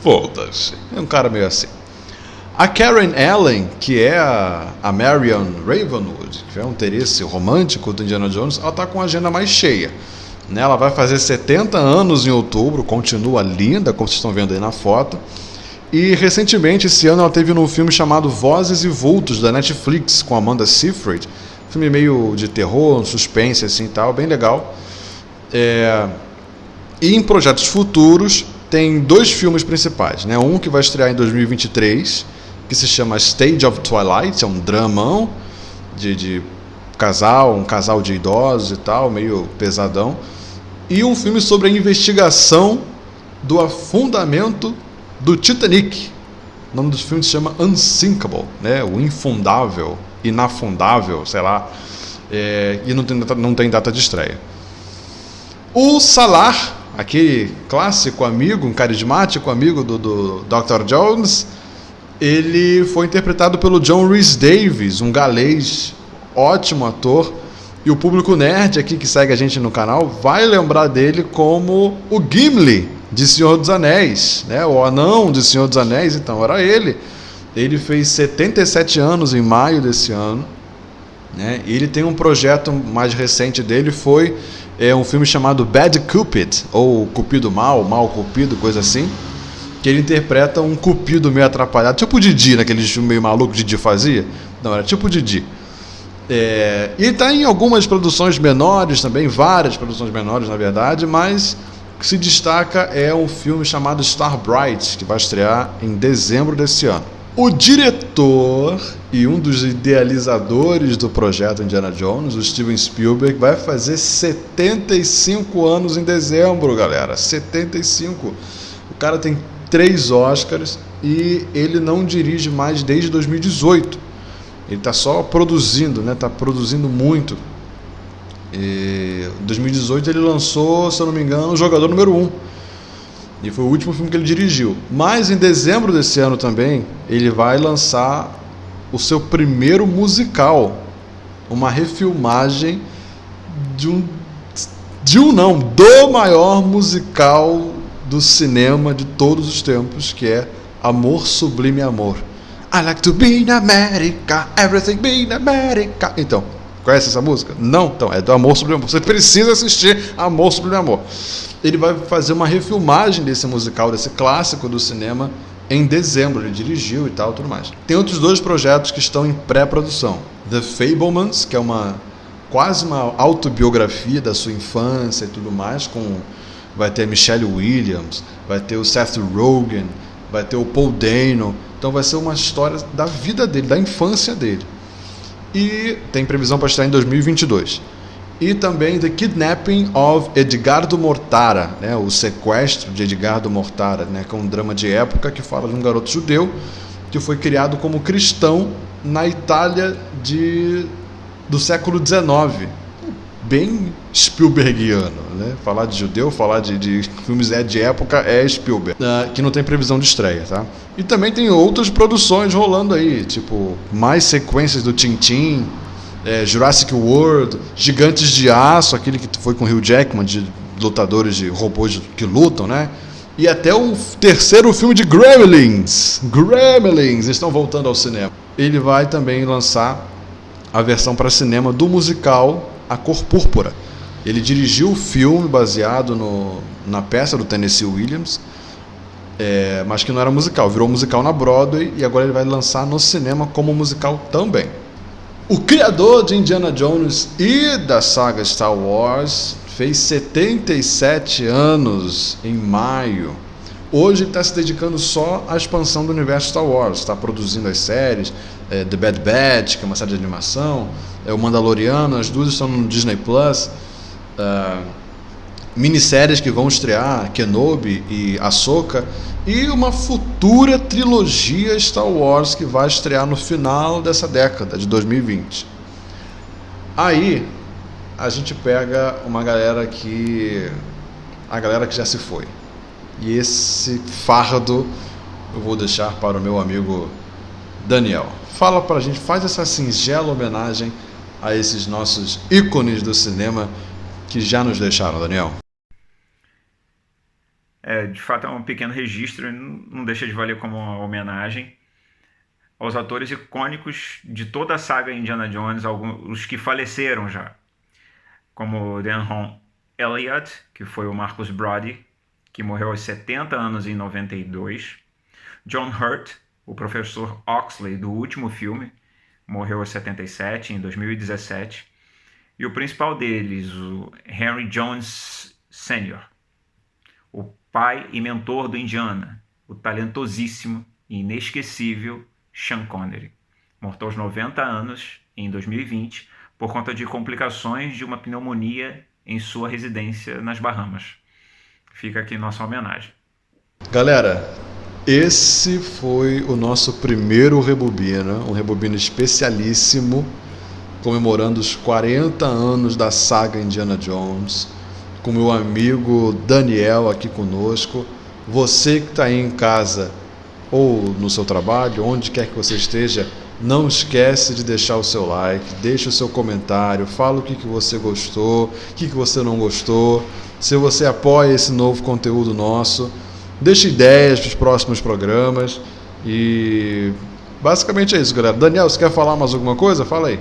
foda-se. É um cara meio assim. A Karen Allen, que é a Marion Ravenwood, que é um interesse romântico do Indiana Jones, ela está com a agenda mais cheia, né? Ela vai fazer 70 anos em outubro, continua linda, como vocês estão vendo aí na foto. E recentemente, esse ano, ela teve num filme chamado Vozes e Vultos, da Netflix, com Amanda Seyfried. Filme meio de terror, suspense assim e tal, bem legal. E em projetos futuros, tem 2 filmes principais, né? Um que vai estrear em 2023, que se chama Stage of Twilight, é um dramão de um casal de idosos e tal, meio pesadão. E um filme sobre a investigação do afundamento do Titanic. O nome do filme se chama Unsinkable, né? O infundável, inafundável, sei lá. E não tem data de estreia. O Salar, aquele clássico amigo, um carismático amigo do Dr. Jones, ele foi interpretado pelo John Rhys-Davies, um galês, ótimo ator. E o público nerd aqui que segue a gente no canal vai lembrar dele como o Gimli de Senhor dos Anéis, né? O anão de Senhor dos Anéis. Então era ele. Ele fez 77 anos em maio desse ano. né? E ele tem um projeto mais recente dele, foi um filme chamado Bad Cupid, ou Cupido Mal, Mal Cupido, coisa assim, que ele interpreta um cupido meio atrapalhado, tipo o Didi, naquele filme meio maluco que o Didi fazia. Não, era tipo o Didi. E está em algumas produções menores também, várias produções menores na verdade, mas o que se destaca é um filme chamado Star Bright, que vai estrear em dezembro desse ano. O diretor e um dos idealizadores do projeto Indiana Jones, o Steven Spielberg, vai fazer 75 anos em dezembro, galera. 75. O cara tem 3 Oscars e ele não dirige mais desde 2018. Ele está só produzindo, né? Está produzindo muito. Em 2018 ele lançou, se eu não me engano, o Jogador Número 1. E foi o último filme que ele dirigiu. Mas em dezembro desse ano também, ele vai lançar o seu primeiro musical. Uma refilmagem do maior musical do cinema de todos os tempos, que é Amor Sublime Amor. I like to be in America, everything be in America. Então, conhece essa música? Não? Então, é do Amor Sublime Amor. Você precisa assistir Amor Sublime Amor. Ele vai fazer uma refilmagem desse musical, desse clássico do cinema, em dezembro. Ele dirigiu e tal, tudo mais. Tem outros 2 projetos que estão em pré-produção. The Fabelmans, que é quase uma autobiografia da sua infância e tudo mais, vai ter a Michelle Williams, vai ter o Seth Rogen, vai ter o Paul Dano. Então vai ser uma história da vida dele, da infância dele. E tem previsão para estar em 2022. E também The Kidnapping of Edgardo Mortara, né? O sequestro de Edgardo Mortara, né? Que é um drama de época que fala de um garoto judeu que foi criado como cristão na Itália do século XIX. Bem Spielbergiano, né? Falar de judeu, falar de filmes de época é Spielberg, que não tem previsão de estreia, tá? E também tem outras produções rolando aí, tipo mais sequências do Tintin, Jurassic World, Gigantes de Aço, aquele que foi com Hugh Jackman, de lutadores de robôs que lutam, né? E até o terceiro filme de Gremlins estão voltando ao cinema. Ele vai também lançar a versão para cinema do musical A Cor Púrpura. Ele dirigiu o filme baseado na peça do Tennessee Williams, mas que não era musical, virou musical na Broadway e agora ele vai lançar no cinema como musical também. O criador de Indiana Jones e da saga Star Wars fez 77 anos em maio. Hoje ele está se dedicando só à expansão do universo Star Wars. Está produzindo as séries, The Bad Batch, que é uma série de animação, o Mandaloriano, as 2 estão no Disney Plus. Minisséries que vão estrear, Kenobi e Ahsoka, e uma futura trilogia Star Wars que vai estrear no final dessa década de 2020. Aí a gente pega a galera que já se foi. E esse fardo eu vou deixar para o meu amigo Daniel. Fala pra gente, faz essa singela homenagem a esses nossos ícones do cinema que já nos deixaram, Daniel. De fato é um pequeno registro, não deixa de valer como uma homenagem aos atores icônicos de toda a saga Indiana Jones, os que faleceram já, como Denholm Elliott, que foi o Marcus Brody, que morreu aos 70 anos em 92, John Hurt, o professor Oxley do último filme, morreu aos 77, em 2017, e o principal deles, o Henry Jones Sr., o pai e mentor do Indiana, o talentosíssimo e inesquecível Sean Connery. Morreu aos 90 anos, em 2020, por conta de complicações de uma pneumonia em sua residência nas Bahamas. Fica aqui nossa homenagem. Galera, esse foi o nosso primeiro Rebobina, um Rebobina especialíssimo, comemorando os 40 anos da saga Indiana Jones, com meu amigo Daniel aqui conosco. Você que está aí em casa ou no seu trabalho, onde quer que você esteja, não esquece de deixar o seu like, deixa o seu comentário, fala o que você gostou, o que você não gostou, se você apoia esse novo conteúdo nosso, deixa ideias para os próximos programas e basicamente é isso, galera. Daniel, você quer falar mais alguma coisa? Fala aí.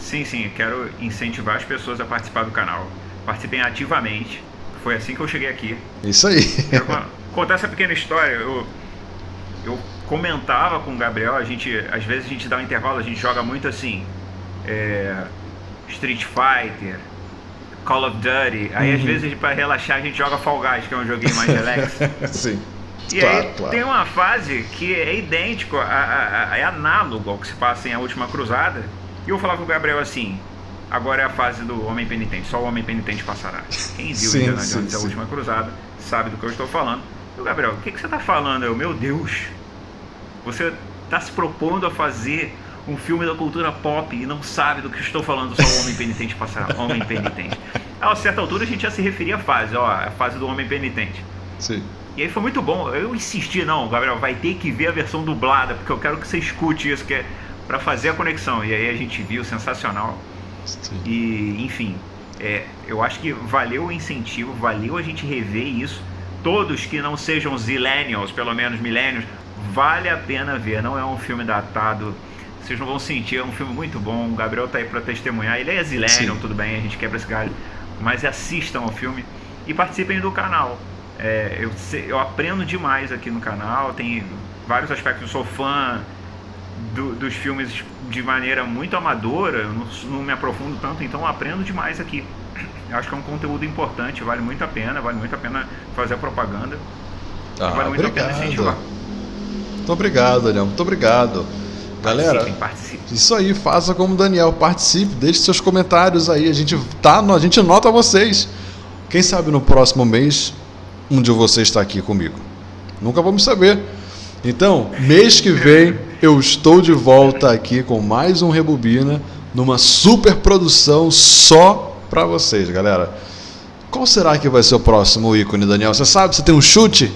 Sim, quero incentivar as pessoas a participar do canal. Participem ativamente. Foi assim que eu cheguei aqui. Isso aí. Quero contar essa pequena história. Eu comentava com o Gabriel, às vezes a gente dá um intervalo, a gente joga muito assim, Street Fighter, Call of Duty. Aí às vezes para relaxar a gente joga Fall Guys, que é um joguinho mais relax. Sim. E aí tem uma fase que é idêntico, é análogo ao que se passa em A Última Cruzada. E eu falava com o Gabriel assim: agora é a fase do Homem Penitente, só o Homem Penitente passará. Quem viu Indiana Jones A Última Cruzada sabe do que eu estou falando. E o Gabriel: o que você está falando? Meu Deus, você está se propondo a fazer um filme da cultura pop e não sabe do que estou falando, só o Homem Penitente passará. Homem Penitente. A certa altura a gente já se referia à fase, a fase do Homem Penitente. Sim. E aí foi muito bom. Eu insisti: não, Gabriel, vai ter que ver a versão dublada, porque eu quero que você escute isso, que é para fazer a conexão. E aí a gente viu, sensacional. Sim. E enfim, eu acho que valeu o incentivo, valeu a gente rever isso. Todos que não sejam zillennials, pelo menos millennials, vale a pena ver. Não é um filme datado, vocês não vão sentir, é um filme muito bom. O Gabriel tá aí para testemunhar. Ele é zillennial, tudo bem, a gente quebra esse galho, mas assistam ao filme e participem do canal. Eu aprendo demais aqui no canal, tem vários aspectos. Eu sou fã dos filmes de maneira muito amadora, eu não me aprofundo tanto, então eu aprendo demais aqui. Eu acho que é um conteúdo importante, vale muito a pena fazer a propaganda. Vale muito a pena incentivar. Muito obrigado, Daniel, muito obrigado. Galera, Participe. Isso aí, faça como o Daniel, participe, deixe seus comentários aí, a gente nota vocês. Quem sabe no próximo mês um de vocês está aqui comigo. Nunca vamos saber. Então, mês que vem eu estou de volta aqui com mais um Rebobina, numa super produção só para vocês, galera. Qual será que vai ser o próximo ícone, Daniel? Você sabe? Você tem um chute?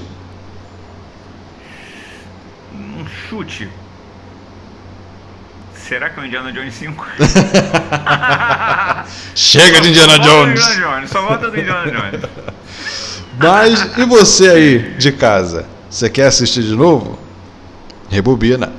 Um chute? Será que é o Indiana Jones 5? Chega de Indiana Jones! Só volta do Indiana Jones. Mas, e você aí de casa? Você quer assistir de novo? Rebobina.